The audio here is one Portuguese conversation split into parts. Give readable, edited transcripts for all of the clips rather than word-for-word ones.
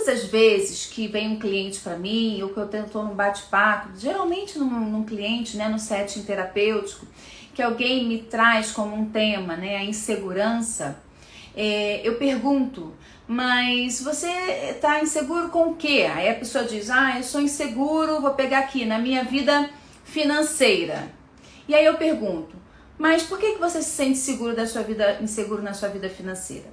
todas as vezes que vem um cliente para mim, ou que eu estou num bate-papo, geralmente num cliente, né, no setting terapêutico, que alguém me traz como um tema, né, a insegurança, eu pergunto, mas você está inseguro com o quê? Aí a pessoa diz, eu sou inseguro, vou pegar aqui, na minha vida financeira. E aí eu pergunto, mas por que você se sente inseguro na sua vida financeira?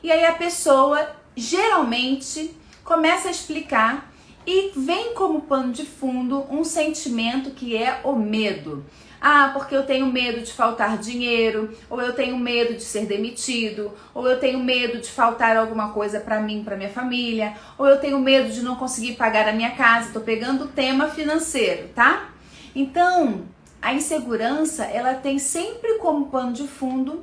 E aí a pessoa geralmente começa a explicar e vem como pano de fundo um sentimento que é o medo. Porque eu tenho medo de faltar dinheiro, ou eu tenho medo de ser demitido, ou eu tenho medo de faltar alguma coisa para mim, para minha família, ou eu tenho medo de não conseguir pagar a minha casa. Tô pegando o tema financeiro, tá? Então, a insegurança, ela tem sempre como pano de fundo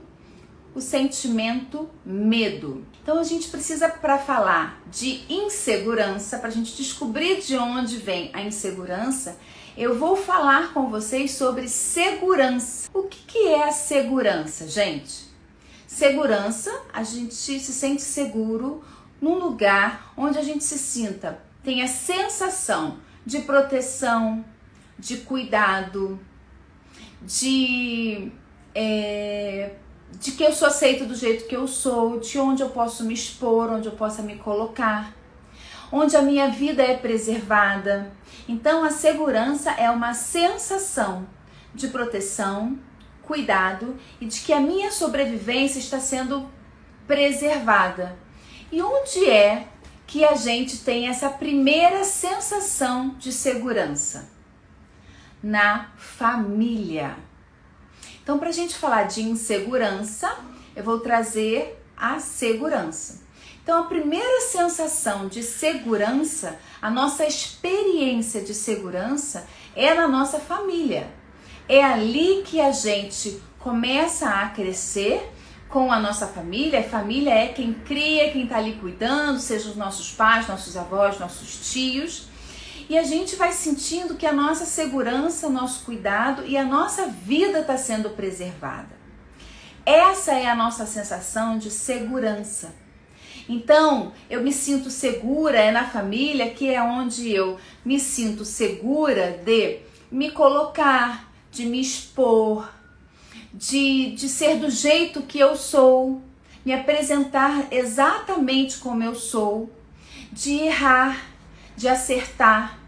o sentimento medo. Então a gente precisa, para falar de insegurança, para a gente descobrir de onde vem a insegurança, eu vou falar com vocês sobre segurança. O que é a segurança, gente? Segurança, a gente se sente seguro num lugar onde a gente tem a sensação de proteção, de cuidado, de que eu sou aceita do jeito que eu sou, de onde eu posso me expor, onde eu possa me colocar, onde a minha vida é preservada. Então a segurança é uma sensação de proteção, cuidado e de que a minha sobrevivência está sendo preservada. E onde é que a gente tem essa primeira sensação de segurança? Na família. Então, para a gente falar de insegurança, eu vou trazer a segurança. Então, a primeira sensação de segurança, a nossa experiência de segurança é na nossa família. É ali que a gente começa a crescer com a nossa família. A família é quem cria, quem está ali cuidando, seja os nossos pais, nossos avós, nossos tios. E a gente vai sentindo que a nossa segurança, nosso cuidado e a nossa vida está sendo preservada. Essa é a nossa sensação de segurança. Então, eu me sinto segura na família, que é onde eu me sinto segura de me colocar, de me expor, de ser do jeito que eu sou, me apresentar exatamente como eu sou, de errar, de acertar,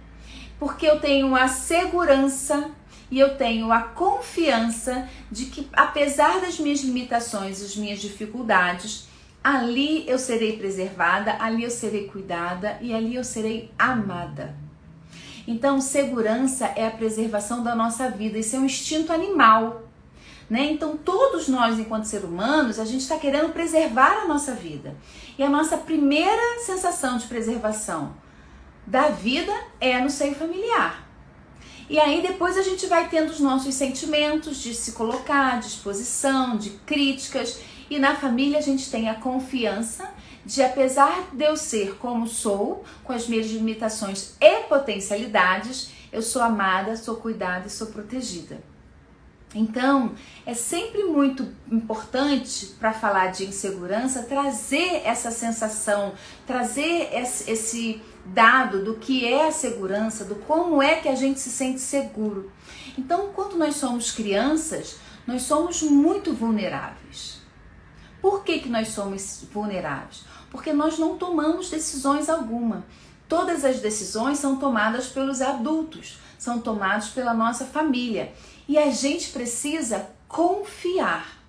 porque eu tenho a segurança e eu tenho a confiança de que, apesar das minhas limitações e das minhas dificuldades, ali eu serei preservada, ali eu serei cuidada e ali eu serei amada. Então, segurança é a preservação da nossa vida, isso é um instinto animal, né? Então, todos nós, enquanto seres humanos, a gente está querendo preservar a nossa vida. E a nossa primeira sensação de preservação da vida é no seio familiar. E aí depois a gente vai tendo os nossos sentimentos de se colocar, de exposição, de críticas. E na família a gente tem a confiança de, apesar de eu ser como sou, com as minhas limitações e potencialidades, eu sou amada, sou cuidada e sou protegida. Então, é sempre muito importante, para falar de insegurança, trazer essa sensação, trazer esse dado do que é a segurança, do como é que a gente se sente seguro. Então, quando nós somos crianças, nós somos muito vulneráveis. Por que nós somos vulneráveis? Porque nós não tomamos decisões alguma. Todas as decisões são tomadas pelos adultos, são tomadas pela nossa família. E a gente precisa confiar.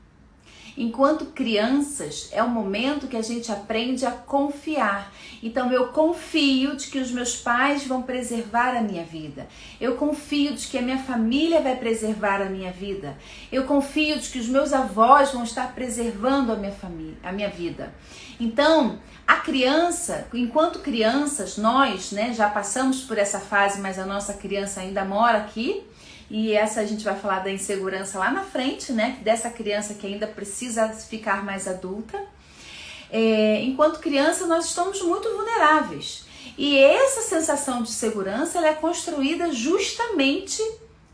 Enquanto crianças, é o momento que a gente aprende a confiar. Então eu confio de que os meus pais vão preservar a minha vida. Eu confio de que a minha família vai preservar a minha vida. Eu confio de que os meus avós vão estar preservando a minha família, a minha vida. Então, a criança, enquanto crianças, nós, né, já passamos por essa fase, mas a nossa criança ainda mora aqui. E essa a gente vai falar da insegurança lá na frente, né? Dessa criança que ainda precisa ficar mais adulta. Enquanto criança, nós estamos muito vulneráveis. E essa sensação de segurança, ela é construída justamente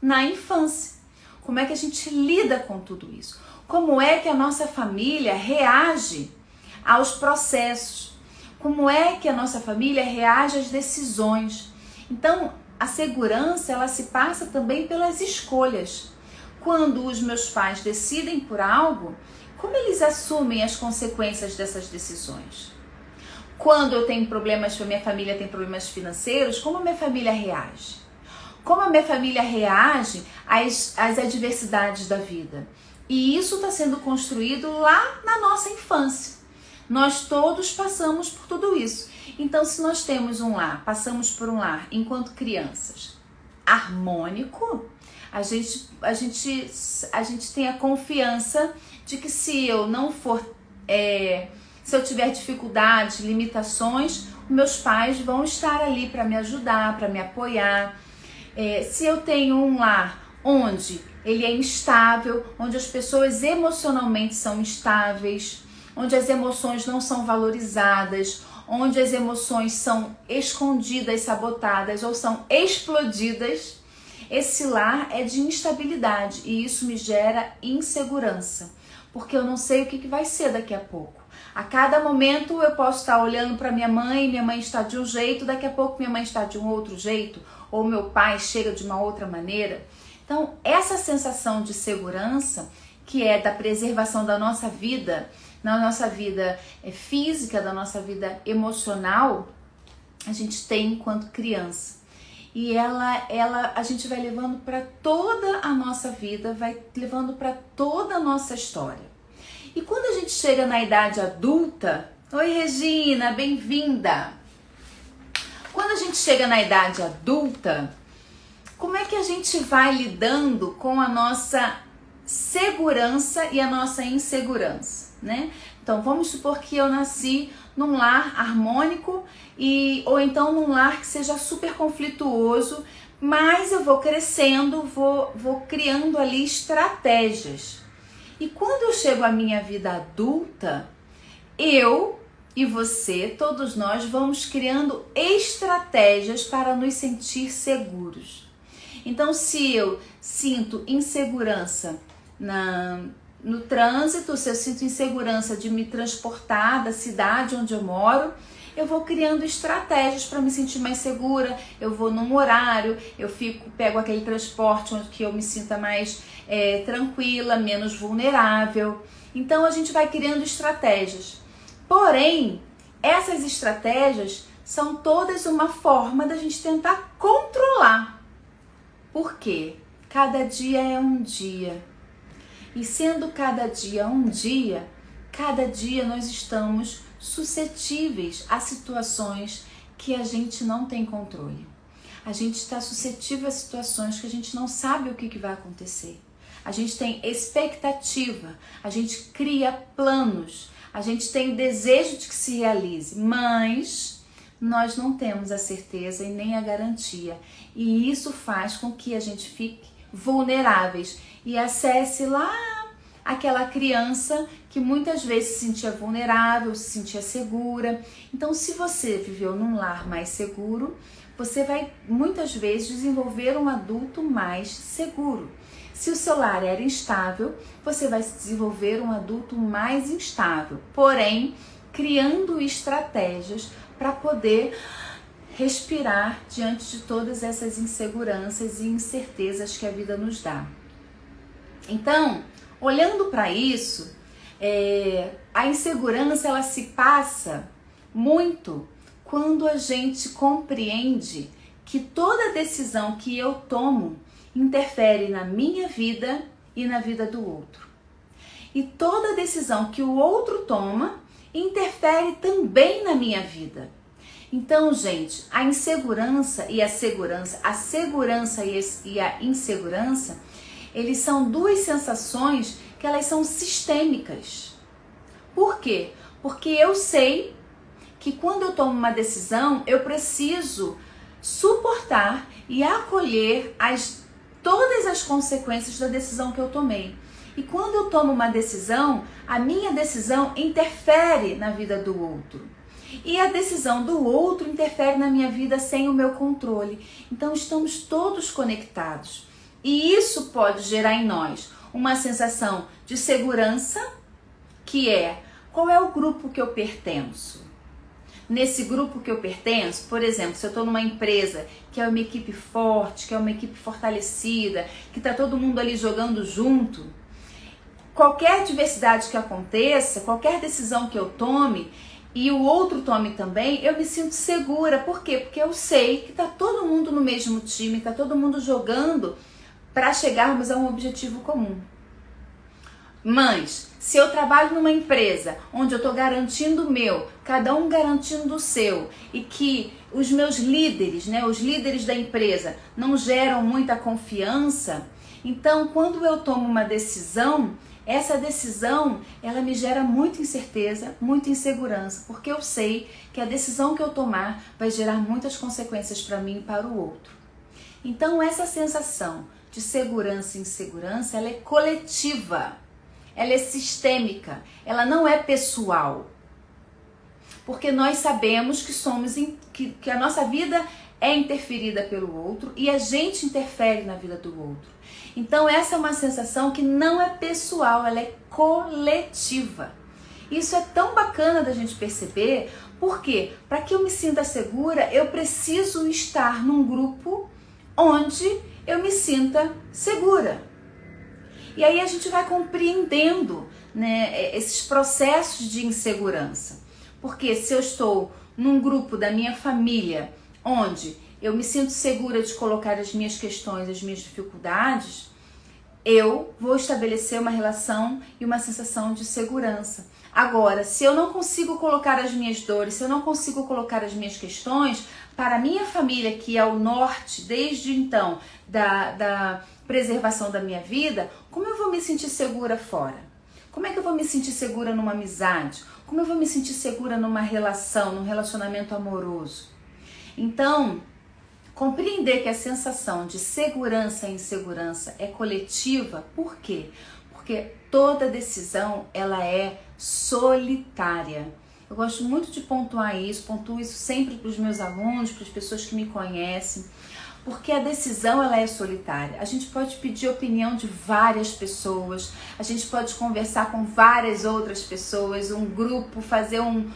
na infância. Como é que a gente lida com tudo isso? Como é que a nossa família reage aos processos? Como é que a nossa família reage às decisões? Então, a segurança, ela se passa também pelas escolhas. Quando os meus pais decidem por algo, como eles assumem as consequências dessas decisões? Quando eu tenho problemas, a minha família tem problemas financeiros, como a minha família reage? Como a minha família reage às adversidades da vida? E isso está sendo construído lá na nossa infância. Nós todos passamos por tudo isso. Então, se nós temos um lar, passamos por um lar enquanto crianças harmônico, a gente tem a confiança de que se eu não for, se eu tiver dificuldades, limitações, meus pais vão estar ali para me ajudar, para me apoiar. Se eu tenho um lar onde ele é instável, onde as pessoas emocionalmente são instáveis, onde as emoções não são valorizadas, onde as emoções são escondidas, sabotadas ou são explodidas, esse lar é de instabilidade e isso me gera insegurança, porque eu não sei o que vai ser daqui a pouco. A cada momento eu posso estar olhando para minha mãe está de um jeito, daqui a pouco minha mãe está de um outro jeito, ou meu pai chega de uma outra maneira. Então, essa sensação de segurança, que é da preservação da nossa vida, na nossa vida física, da nossa vida emocional, a gente tem enquanto criança. E a gente vai levando para toda a nossa vida, vai levando para toda a nossa história. E quando a gente chega na idade adulta, oi Regina, bem-vinda! Quando a gente chega na idade adulta, como é que a gente vai lidando com a nossa segurança e a nossa insegurança, né? Então, vamos supor que eu nasci num lar harmônico ou então num lar que seja super conflituoso, mas eu vou crescendo, vou criando ali estratégias. E quando eu chego à minha vida adulta, eu e você, todos nós, vamos criando estratégias para nos sentir seguros. Então, se eu sinto insegurança no trânsito, se eu sinto insegurança de me transportar da cidade onde eu moro, eu vou criando estratégias para me sentir mais segura. Eu vou num horário, pego aquele transporte onde que eu me sinta mais tranquila, menos vulnerável. Então a gente vai criando estratégias. Porém, essas estratégias são todas uma forma da gente tentar controlar. Por quê? Cada dia é um dia. E sendo cada dia um dia, cada dia nós estamos suscetíveis a situações que a gente não tem controle. A gente está suscetível a situações que a gente não sabe o que vai acontecer. A gente tem expectativa, a gente cria planos, a gente tem o desejo de que se realize, mas nós não temos a certeza e nem a garantia. E isso faz com que a gente fique vulneráveis e acesse lá aquela criança que muitas vezes se sentia vulnerável, se sentia segura. Então, se você viveu num lar mais seguro, você vai muitas vezes desenvolver um adulto mais seguro. Se o seu lar era instável, você vai desenvolver um adulto mais instável, porém criando estratégias para poder respirar diante de todas essas inseguranças e incertezas que a vida nos dá. Então, olhando para isso, a insegurança ela se passa muito quando a gente compreende que toda decisão que eu tomo interfere na minha vida e na vida do outro. E toda decisão que o outro toma interfere também na minha vida. Então, gente, a insegurança e a segurança e a insegurança, eles são duas sensações que elas são sistêmicas. Por quê? Porque eu sei que quando eu tomo uma decisão, eu preciso suportar e acolher todas as consequências da decisão que eu tomei. E quando eu tomo uma decisão, a minha decisão interfere na vida do outro. E a decisão do outro interfere na minha vida sem o meu controle. Então estamos todos conectados. E isso pode gerar em nós uma sensação de segurança, que é: qual é o grupo que eu pertenço? nesse grupo que eu pertenço, por exemplo, se eu estou numa empresa que é uma equipe forte, que é uma equipe fortalecida, que está todo mundo ali jogando junto, qualquer adversidade que aconteça, qualquer decisão que eu tome e o outro tome também, eu me sinto segura. Por quê? Porque eu sei que está todo mundo no mesmo time, está todo mundo jogando para chegarmos a um objetivo comum. Mas, se eu trabalho numa empresa onde eu estou garantindo o meu, cada um garantindo o seu, e que os meus líderes, né, os líderes da empresa, não geram muita confiança, então quando eu tomo uma decisão, essa decisão, ela me gera muita incerteza, muita insegurança, porque eu sei que a decisão que eu tomar vai gerar muitas consequências para mim e para o outro. Então essa sensação de segurança e insegurança, ela é coletiva. Ela é sistêmica, ela não é pessoal. Porque nós sabemos que a nossa vida é interferida pelo outro e a gente interfere na vida do outro. Então essa é uma sensação que não é pessoal, ela é coletiva. Isso é tão bacana da gente perceber, porque para que eu me sinta segura, eu preciso estar num grupo onde eu me sinta segura. E aí a gente vai compreendendo, né, esses processos de insegurança. Porque se eu estou num grupo da minha família, onde eu me sinto segura de colocar as minhas questões, as minhas dificuldades, eu vou estabelecer uma relação e uma sensação de segurança. Agora, se eu não consigo colocar as minhas dores, se eu não consigo colocar as minhas questões, para a minha família, que é o norte, desde então, da preservação da minha vida, como eu vou me sentir segura fora? Como é que eu vou me sentir segura numa amizade? Como eu vou me sentir segura numa relação, num relacionamento amoroso? Então, compreender que a sensação de segurança e insegurança é coletiva, por quê? Porque toda decisão, ela é solitária. Eu gosto muito de pontuar isso, pontuo isso sempre para os meus alunos, para as pessoas que me conhecem, porque a decisão, ela é solitária. A gente pode pedir a opinião de várias pessoas, a gente pode conversar com várias outras pessoas, um grupo, fazer um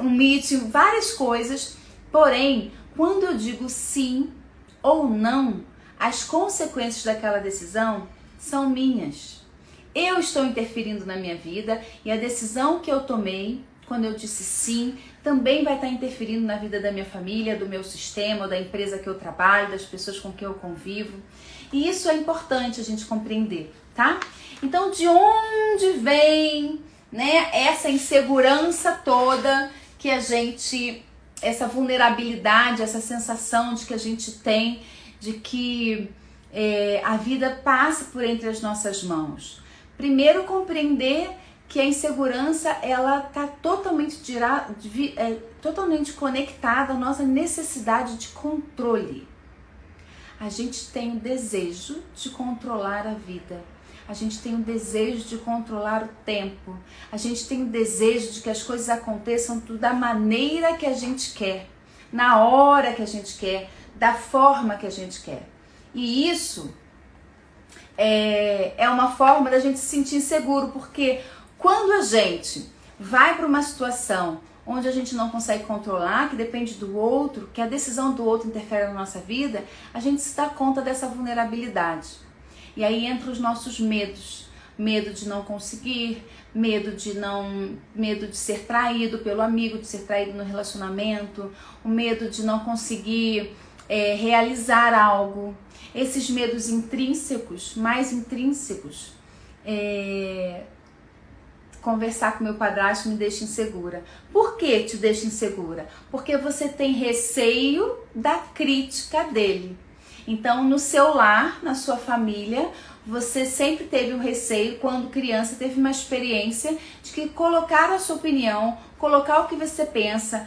meeting, várias coisas. Porém, quando eu digo sim ou não, as consequências daquela decisão são minhas. Eu estou interferindo na minha vida e a decisão que eu tomei, quando eu disse sim, também vai estar interferindo na vida da minha família, do meu sistema, da empresa que eu trabalho, das pessoas com quem eu convivo. E isso é importante a gente compreender, tá? Então, de onde vem, né, essa insegurança toda que a gente, essa vulnerabilidade, essa sensação de que a gente tem de que a vida passa por entre as nossas mãos? Primeiro, compreender que a insegurança, ela está totalmente conectada à nossa necessidade de controle. A gente tem o desejo de controlar a vida. A gente tem o desejo de controlar o tempo. A gente tem o desejo de que as coisas aconteçam da maneira que a gente quer, na hora que a gente quer, da forma que a gente quer. E isso é uma forma da gente se sentir inseguro, porque quando a gente vai para uma situação onde a gente não consegue controlar, que depende do outro, que a decisão do outro interfere na nossa vida, a gente se dá conta dessa vulnerabilidade. E aí entram os nossos medos. Medo de não conseguir, medo de ser traído pelo amigo, de ser traído no relacionamento, o medo de não conseguir realizar algo. Esses medos intrínsecos, mais intrínsecos, conversar com meu padrasto me deixa insegura. Por que te deixa insegura? Porque você tem receio da crítica dele. Então, no seu lar, na sua família, você sempre teve um receio, quando criança, teve uma experiência de que colocar a sua opinião, colocar o que você pensa,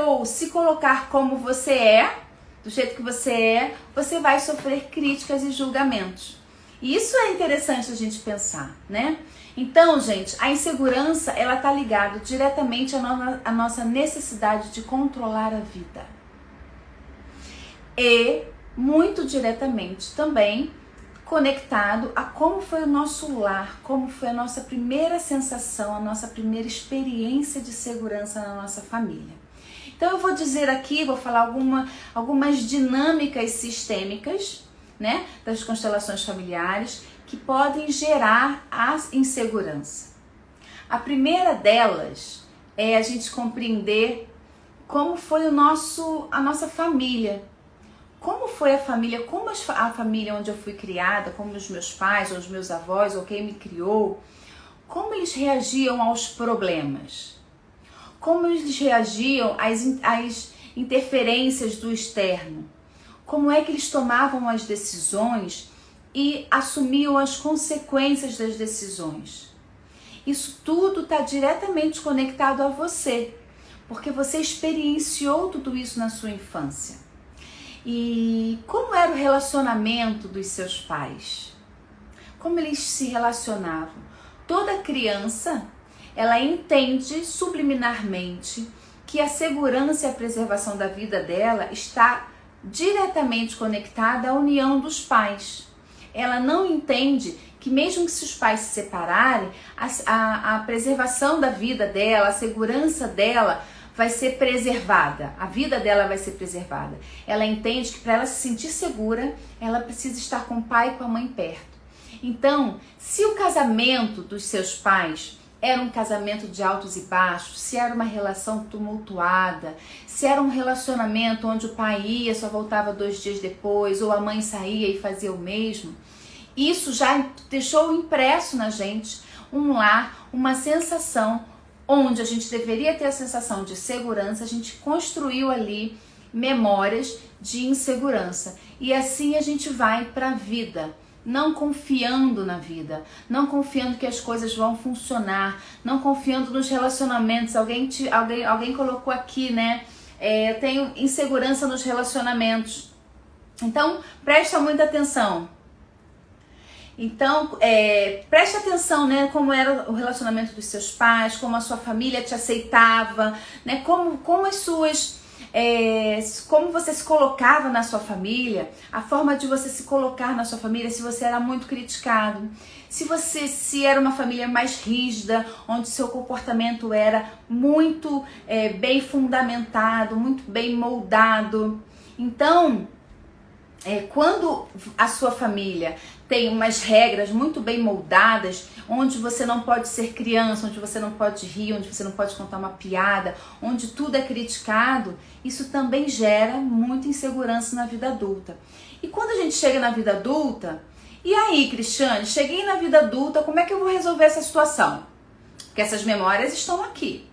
ou se colocar como você é, do jeito que você vai sofrer críticas e julgamentos. E isso é interessante a gente pensar, né? Então, gente, a insegurança, ela tá ligada diretamente à nossa necessidade de controlar a vida. E, muito diretamente também, conectado a como foi o nosso lar, como foi a nossa primeira sensação, a nossa primeira experiência de segurança na nossa família. Então eu vou dizer aqui, vou falar algumas dinâmicas sistêmicas, né, das constelações familiares que podem gerar a insegurança. A primeira delas é a gente compreender como foi a nossa família. Como foi a família, como a família onde eu fui criada, como os meus pais, ou os meus avós, ou quem me criou, como eles reagiam aos problemas, como eles reagiam às interferências do externo, como é que eles tomavam as decisões e assumiam as consequências das decisões. Isso tudo está diretamente conectado a você, porque você experienciou tudo isso na sua infância. E como era o relacionamento dos seus pais? Como eles se relacionavam? Toda criança, ela entende subliminarmente que a segurança e a preservação da vida dela está diretamente conectada à união dos pais. Ela não entende que mesmo que se os pais se separarem, a preservação da vida dela, a segurança dela vai ser preservada, a vida dela vai ser preservada. Ela entende que para ela se sentir segura, ela precisa estar com o pai e com a mãe perto. Então, se o casamento dos seus pais era um casamento de altos e baixos, se era uma relação tumultuada, se era um relacionamento onde o pai ia, só voltava 2 dias depois, ou a mãe saía e fazia o mesmo, isso já deixou impresso na gente um lar, uma sensação onde a gente deveria ter a sensação de segurança. A gente construiu ali memórias de insegurança. E assim a gente vai para a vida, não confiando na vida, não confiando que as coisas vão funcionar, não confiando nos relacionamentos. Alguém colocou aqui, né? Eu tenho insegurança nos relacionamentos. Então, presta muita atenção. Então, preste atenção, né, como era o relacionamento dos seus pais, como a sua família te aceitava, né, como você se colocava na sua família, a forma de você se colocar na sua família, se você era muito criticado, se era uma família mais rígida, onde seu comportamento era muito bem fundamentado, muito bem moldado. Então, quando a sua família tem umas regras muito bem moldadas, onde você não pode ser criança, onde você não pode rir, onde você não pode contar uma piada, onde tudo é criticado, isso também gera muita insegurança na vida adulta. E quando a gente chega na vida adulta, e aí, Cristiane, cheguei na vida adulta, como é que eu vou resolver essa situação? Porque essas memórias estão aqui.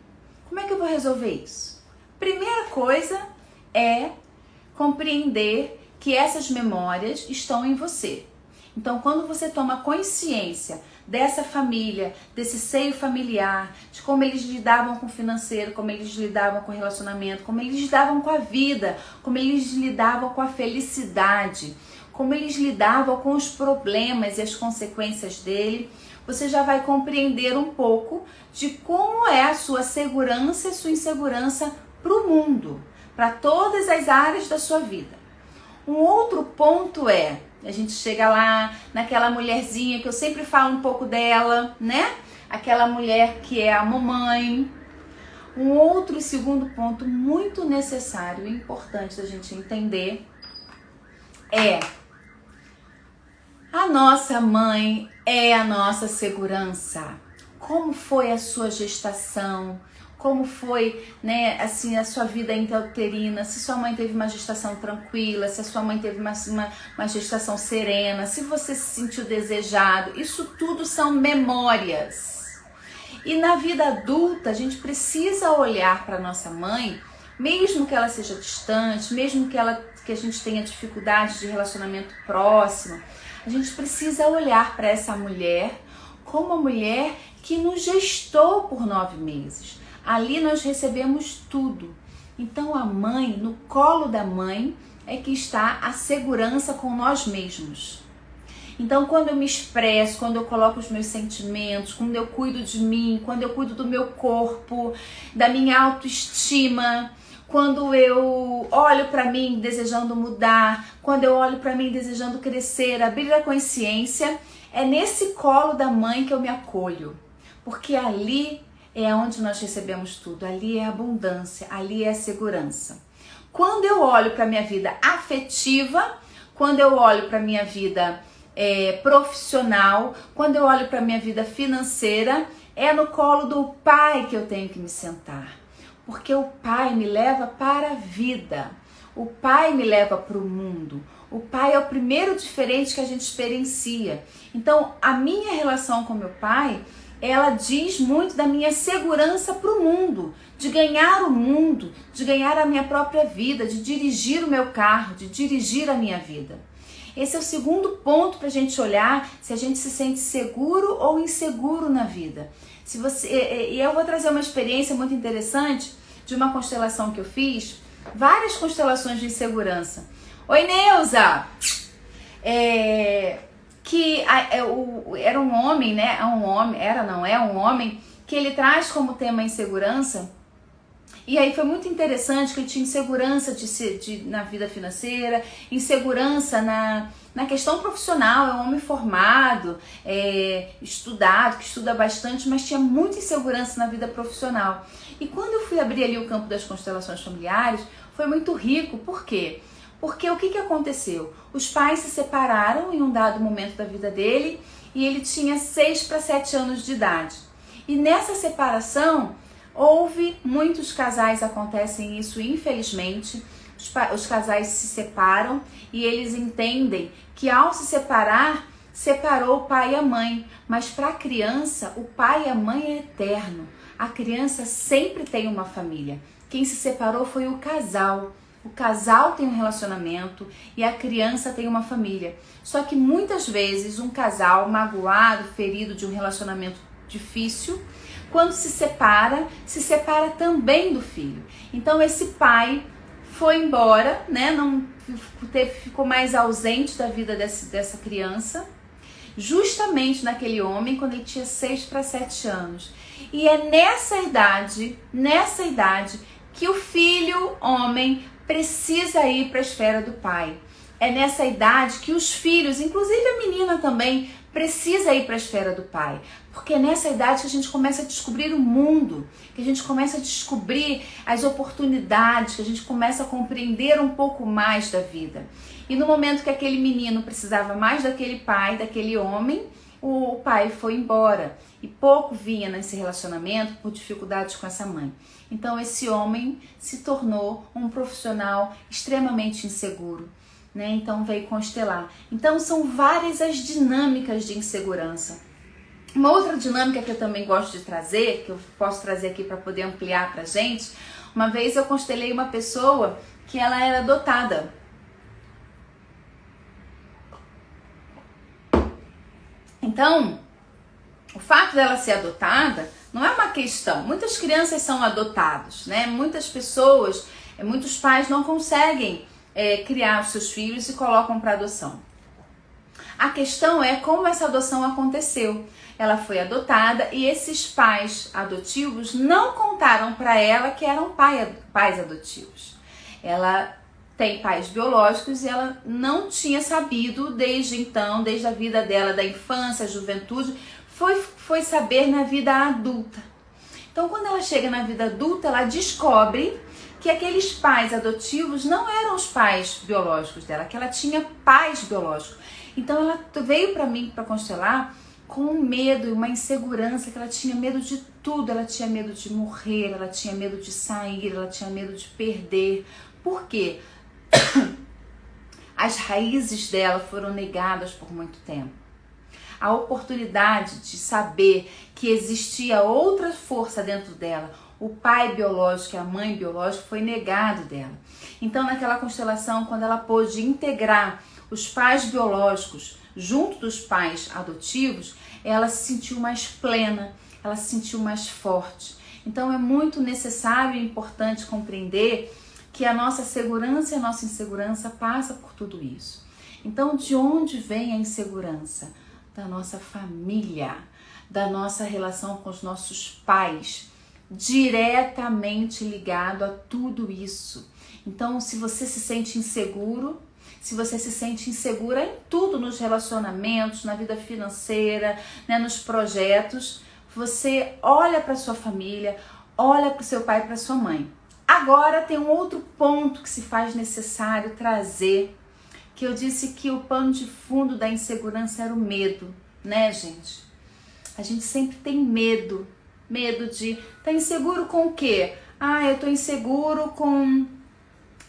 Como é que eu vou resolver isso? Primeira coisa é compreender que essas memórias estão em você. Então, quando você toma consciência dessa família, desse seio familiar, de como eles lidavam com o financeiro, como eles lidavam com o relacionamento, como eles lidavam com a vida, como eles lidavam com a felicidade, como eles lidavam com os problemas e as consequências dele, você já vai compreender um pouco de como é a sua segurança e sua insegurança para o mundo, para todas as áreas da sua vida. Um outro ponto a gente chega lá naquela mulherzinha que eu sempre falo um pouco dela, né? Aquela mulher que é a mamãe. Um outro e segundo ponto muito necessário e importante da gente entender é: a nossa mãe é a nossa segurança. Como foi a sua gestação? Como foi, né, assim, a sua vida intrauterina, se sua mãe teve uma gestação tranquila, se a sua mãe teve uma gestação serena, se você se sentiu desejado, isso tudo são memórias. E na vida adulta, a gente precisa olhar para nossa mãe, mesmo que ela seja distante, mesmo que a gente tenha dificuldade de relacionamento próximo, a gente precisa olhar para essa mulher como uma mulher que nos gestou por 9 meses. Ali nós recebemos tudo. Então a mãe, no colo da mãe, é que está a segurança com nós mesmos. Então quando eu me expresso, quando eu coloco os meus sentimentos, quando eu cuido de mim, quando eu cuido do meu corpo, da minha autoestima, quando eu olho para mim desejando mudar, quando eu olho para mim desejando crescer, abrir a consciência, é nesse colo da mãe que eu me acolho, porque ali é onde nós recebemos tudo, ali é abundância, ali é segurança. Quando eu olho para minha vida afetiva, quando eu olho para minha vida profissional, quando eu olho para minha vida financeira, é no colo do pai que eu tenho que me sentar. Porque o pai me leva para a vida, o pai me leva para o mundo, o pai é o primeiro diferente que a gente experiencia. Então, a minha relação com meu pai, ela diz muito da minha segurança para o mundo, de ganhar o mundo, de ganhar a minha própria vida, de dirigir o meu carro, de dirigir a minha vida. Esse é o segundo ponto para a gente olhar se a gente se sente seguro ou inseguro na vida. E eu vou trazer uma experiência muito interessante de uma constelação que eu fiz, várias constelações de insegurança. Oi, Neuza! Era um homem, né? É um homem que ele traz como tema insegurança. E aí foi muito interessante que ele tinha insegurança na vida financeira, insegurança na questão profissional, é um homem formado, estudado, que estuda bastante, mas tinha muita insegurança na vida profissional. E quando eu fui abrir ali o campo das constelações familiares, foi muito rico. Por quê? Porque o que aconteceu? Os pais se separaram em um dado momento da vida dele e ele tinha 6 para 7 anos de idade. E nessa separação, muitos casais acontecem isso, infelizmente, os casais se separam e eles entendem que ao se separar, separou o pai e a mãe, mas para a criança, o pai e a mãe é eterno, a criança sempre tem uma família. Quem se separou foi o casal tem um relacionamento e a criança tem uma família. Só que muitas vezes um casal magoado, ferido de um relacionamento difícil, quando se separa também do filho. Então esse pai foi embora, né? Ficou mais ausente da vida dessa criança, justamente naquele homem, quando ele tinha 6 para 7 anos. E é nessa idade que o filho, homem, precisa ir para a esfera do pai. É nessa idade que os filhos, inclusive a menina também, precisa ir para a esfera do pai. Porque é nessa idade que a gente começa a descobrir o mundo, que a gente começa a descobrir as oportunidades, que a gente começa a compreender um pouco mais da vida. E no momento que aquele menino precisava mais daquele pai, daquele homem, o pai foi embora. E pouco vinha nesse relacionamento por dificuldades com essa mãe. Então esse homem se tornou um profissional extremamente inseguro. Né? Então veio constelar. Então são várias as dinâmicas de insegurança. Uma outra dinâmica que eu também gosto de trazer, que eu posso trazer aqui para poder ampliar pra gente, uma vez eu constelei uma pessoa que ela era adotada. Então, o fato dela ser adotada não é uma questão. Muitas crianças são adotados, né? Muitas pessoas, muitos pais não conseguem criar os seus filhos e colocam para adoção. A questão é como essa adoção aconteceu. Ela foi adotada e esses pais adotivos não contaram para ela que eram pais adotivos. Ela tem pais biológicos e ela não tinha sabido desde então, desde a vida dela, da infância, juventude, foi saber na vida adulta. Então, quando ela chega na vida adulta, ela descobre que aqueles pais adotivos não eram os pais biológicos dela, que ela tinha pais biológicos. Então, ela veio para mim para constelar com um medo e uma insegurança, que ela tinha medo de tudo. Ela tinha medo de morrer, ela tinha medo de sair, ela tinha medo de perder. Por quê? As raízes dela foram negadas por muito tempo. A oportunidade de saber que existia outra força dentro dela, o pai biológico e a mãe biológica, foi negado dela. Então, naquela constelação, quando ela pôde integrar os pais biológicos junto dos pais adotivos, ela se sentiu mais plena, ela se sentiu mais forte. Então, é muito necessário e importante compreender que a nossa segurança e a nossa insegurança passa por tudo isso. Então, de onde vem a insegurança? Da nossa família, da nossa relação com os nossos pais, diretamente ligado a tudo isso. Então, se você se sente inseguro, se você se sente insegura em tudo, nos relacionamentos, na vida financeira, né, nos projetos, você olha para sua família, olha para o seu pai e para sua mãe. Agora tem um outro ponto que se faz necessário trazer, que eu disse que o pano de fundo da insegurança era o medo, né, gente? A gente sempre tem medo de... Tá inseguro com o quê? Eu tô inseguro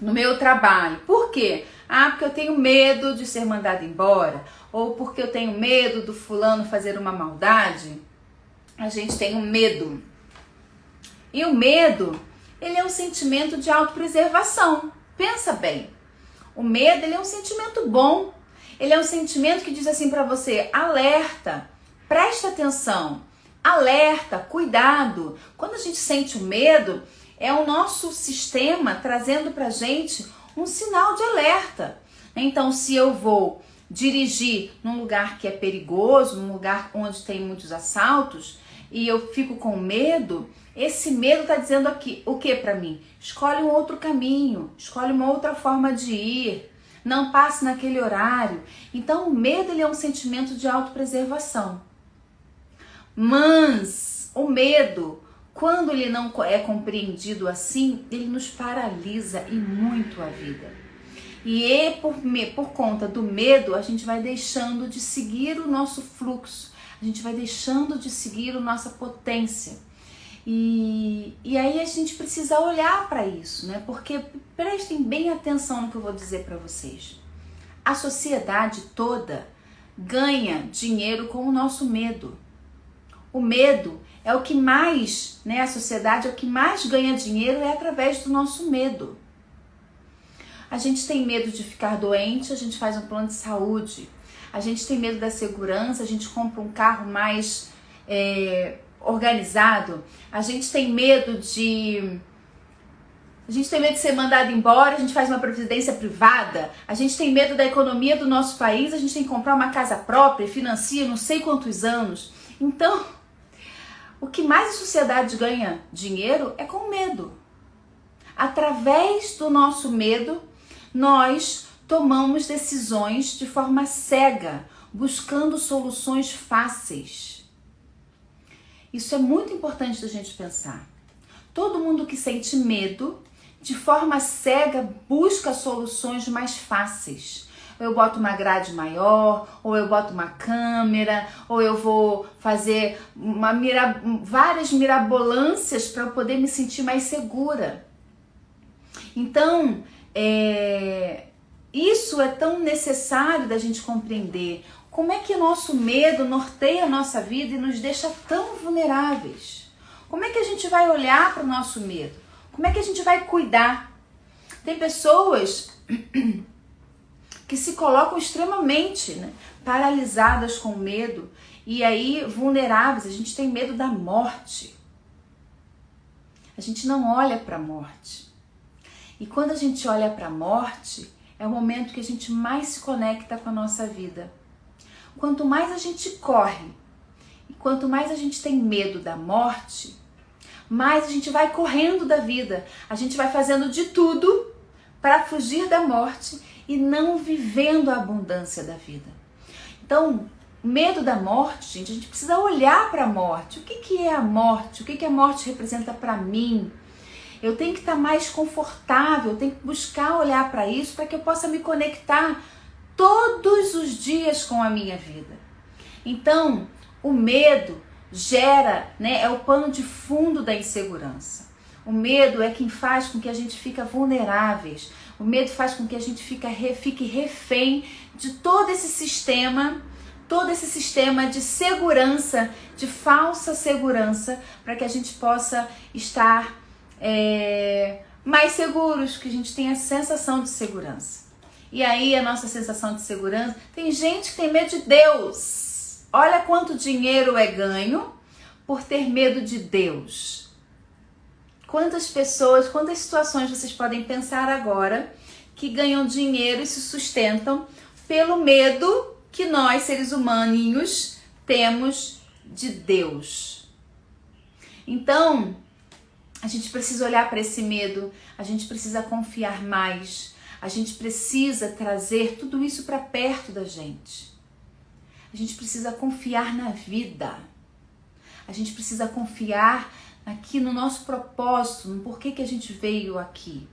no meu trabalho. Por quê? Porque eu tenho medo de ser mandado embora, ou porque eu tenho medo do fulano fazer uma maldade. A gente tem um medo. E o medo, ele é um sentimento de autopreservação. Pensa bem. O medo, ele é um sentimento bom. Ele é um sentimento que diz assim pra você: alerta, presta atenção, alerta, cuidado. Quando a gente sente o medo, é o nosso sistema trazendo pra gente um sinal de alerta. Então, se eu vou dirigir num lugar que é perigoso, num lugar onde tem muitos assaltos, e eu fico com medo, esse medo está dizendo aqui o que para mim? Escolhe um outro caminho, escolhe uma outra forma de ir, não passe naquele horário. Então o medo, ele é um sentimento de autopreservação. Mas o medo, quando ele não é compreendido assim, ele nos paralisa e muito a vida. E por conta do medo, a gente vai deixando de seguir o nosso fluxo, a gente vai deixando de seguir a nossa potência. E aí a gente precisa olhar para isso, né? Porque prestem bem atenção no que eu vou dizer para vocês. A sociedade toda ganha dinheiro com o nosso medo. O medo é o que mais, né? A sociedade é o que mais ganha dinheiro é através do nosso medo. A gente tem medo de ficar doente, a gente faz um plano de saúde. A gente tem medo da segurança, a gente compra um carro mais organizado. A gente tem medo de ser mandado embora, a gente faz uma previdência privada. A gente tem medo da economia do nosso país, a gente tem que comprar uma casa própria e financia não sei quantos anos. Então, o que mais a sociedade ganha dinheiro é com medo. Através do nosso medo, nós tomamos decisões de forma cega, buscando soluções fáceis. Isso é muito importante da gente pensar. Todo mundo que sente medo, de forma cega, busca soluções mais fáceis. Ou eu boto uma grade maior, ou eu boto uma câmera, ou eu vou fazer várias mirabolâncias para eu poder me sentir mais segura. Então, isso é tão necessário da gente compreender. Como é que o nosso medo norteia a nossa vida e nos deixa tão vulneráveis? Como é que a gente vai olhar para o nosso medo? Como é que a gente vai cuidar? Tem pessoas que se colocam extremamente, né, paralisadas com medo e aí vulneráveis. A gente tem medo da morte. A gente não olha para a morte. E quando a gente olha para a morte, é o momento que a gente mais se conecta com a nossa vida. Quanto mais a gente corre e quanto mais a gente tem medo da morte, mais a gente vai correndo da vida. A gente vai fazendo de tudo para fugir da morte e não vivendo a abundância da vida. Então, medo da morte, gente, a gente precisa olhar para a morte. O que é a morte? O que a morte representa para mim? Eu tenho que estar mais confortável, eu tenho que buscar olhar para isso para que eu possa me conectar todos os dias com a minha vida. Então, o medo gera, né, é o pano de fundo da insegurança. O medo é quem faz com que a gente fique vulneráveis. O medo faz com que a gente fique refém de todo esse sistema de segurança, de falsa segurança, para que a gente possa estar mais seguros, que a gente tenha a sensação de segurança. E aí a nossa sensação de segurança, tem gente que tem medo de Deus. Olha quanto dinheiro é ganho por ter medo de Deus. Quantas pessoas, quantas situações vocês podem pensar agora que ganham dinheiro e se sustentam pelo medo que nós, seres humaninhos, temos de Deus. Então, A gente precisa olhar para esse medo, a gente precisa confiar mais, a gente precisa trazer tudo isso para perto da gente. A gente precisa confiar na vida. A gente precisa confiar aqui no nosso propósito, no porquê que a gente veio aqui.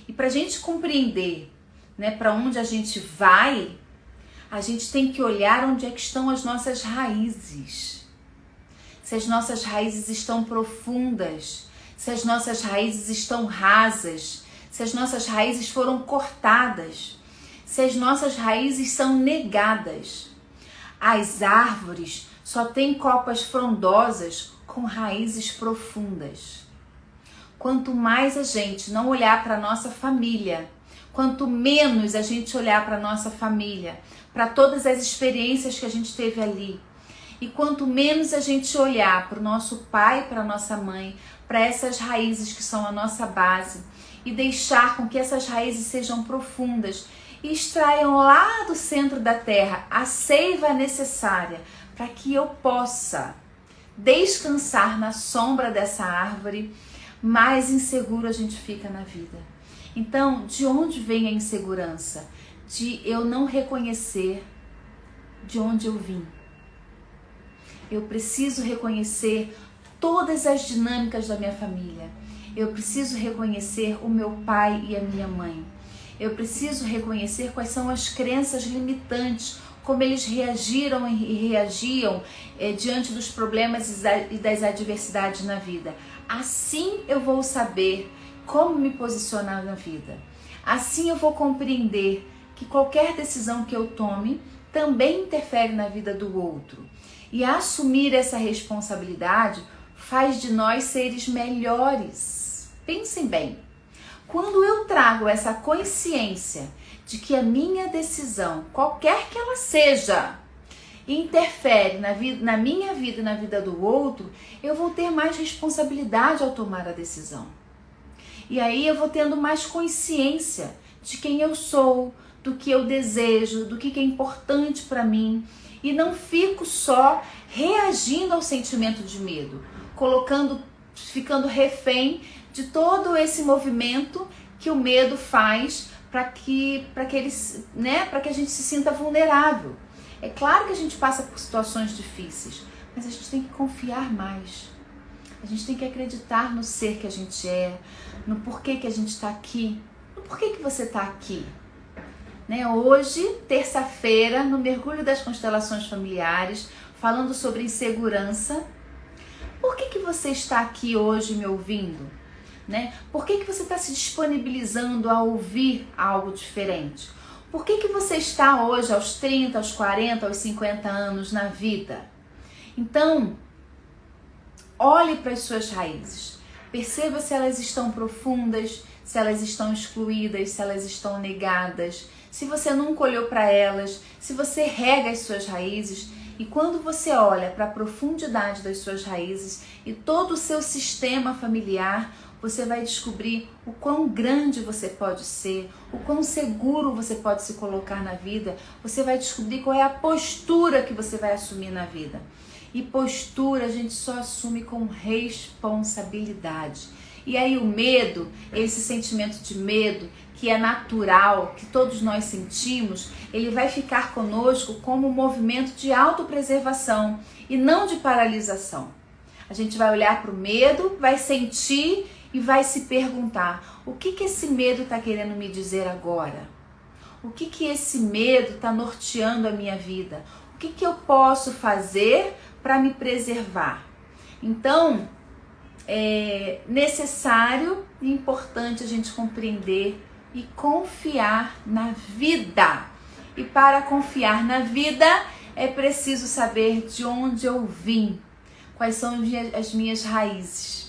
E para a gente compreender, né, para onde a gente vai, a gente tem que olhar onde é que estão as nossas raízes. Se as nossas raízes estão profundas, se as nossas raízes estão rasas, se as nossas raízes foram cortadas, se as nossas raízes são negadas. As árvores só têm copas frondosas com raízes profundas. Quanto mais a gente não olhar para a nossa família, quanto menos a gente olhar para a nossa família, para todas as experiências que a gente teve ali, e quanto menos a gente olhar para o nosso pai, para a nossa mãe, para essas raízes que são a nossa base, e deixar com que essas raízes sejam profundas e extraiam lá do centro da terra a seiva necessária para que eu possa descansar na sombra dessa árvore, mais inseguro a gente fica na vida. Então, de onde vem a insegurança? De eu não reconhecer de onde eu vim. Eu preciso reconhecer todas as dinâmicas da minha família. Eu preciso reconhecer o meu pai e a minha mãe. Eu preciso reconhecer quais são as crenças limitantes, como eles reagiram e reagiam diante dos problemas e das adversidades na vida. Assim eu vou saber como me posicionar na vida. Assim eu vou compreender que qualquer decisão que eu tome também interfere na vida do outro. E assumir essa responsabilidade faz de nós seres melhores. Pensem bem, quando eu trago essa consciência de que a minha decisão, qualquer que ela seja, interfere na minha vida e na vida do outro, eu vou ter mais responsabilidade ao tomar a decisão. E aí eu vou tendo mais consciência de quem eu sou, do que eu desejo, do que é importante para mim. E não fico só reagindo ao sentimento de medo, ficando refém de todo esse movimento que o medo faz para que a gente se sinta vulnerável. É claro que a gente passa por situações difíceis, mas a gente tem que confiar mais. A gente tem que acreditar no ser que a gente é, no porquê que a gente está aqui, no porquê que você está aqui. Hoje, terça-feira, no Mergulho das Constelações Familiares, falando sobre insegurança. Por que você está aqui hoje me ouvindo? Por que você está se disponibilizando a ouvir algo diferente? Por que você está hoje aos 30, aos 40, aos 50 anos na vida? Então, olhe para as suas raízes. Perceba se elas estão profundas, se elas estão excluídas, se elas estão negadas. Se você nunca olhou para elas, se você rega as suas raízes, e quando você olha para a profundidade das suas raízes e todo o seu sistema familiar, você vai descobrir o quão grande você pode ser, o quão seguro você pode se colocar na vida. Você vai descobrir qual é a postura que você vai assumir na vida. E postura a gente só assume com responsabilidade. E aí o medo, esse sentimento de medo, que é natural, que todos nós sentimos, ele vai ficar conosco como um movimento de autopreservação e não de paralisação. A gente vai olhar para o medo, vai sentir e vai se perguntar: o que esse medo está querendo me dizer agora? O que esse medo está norteando a minha vida? O que eu posso fazer para me preservar? Então, é necessário e importante a gente compreender e confiar na vida. E para confiar na vida é preciso saber de onde eu vim, quais são as minhas raízes.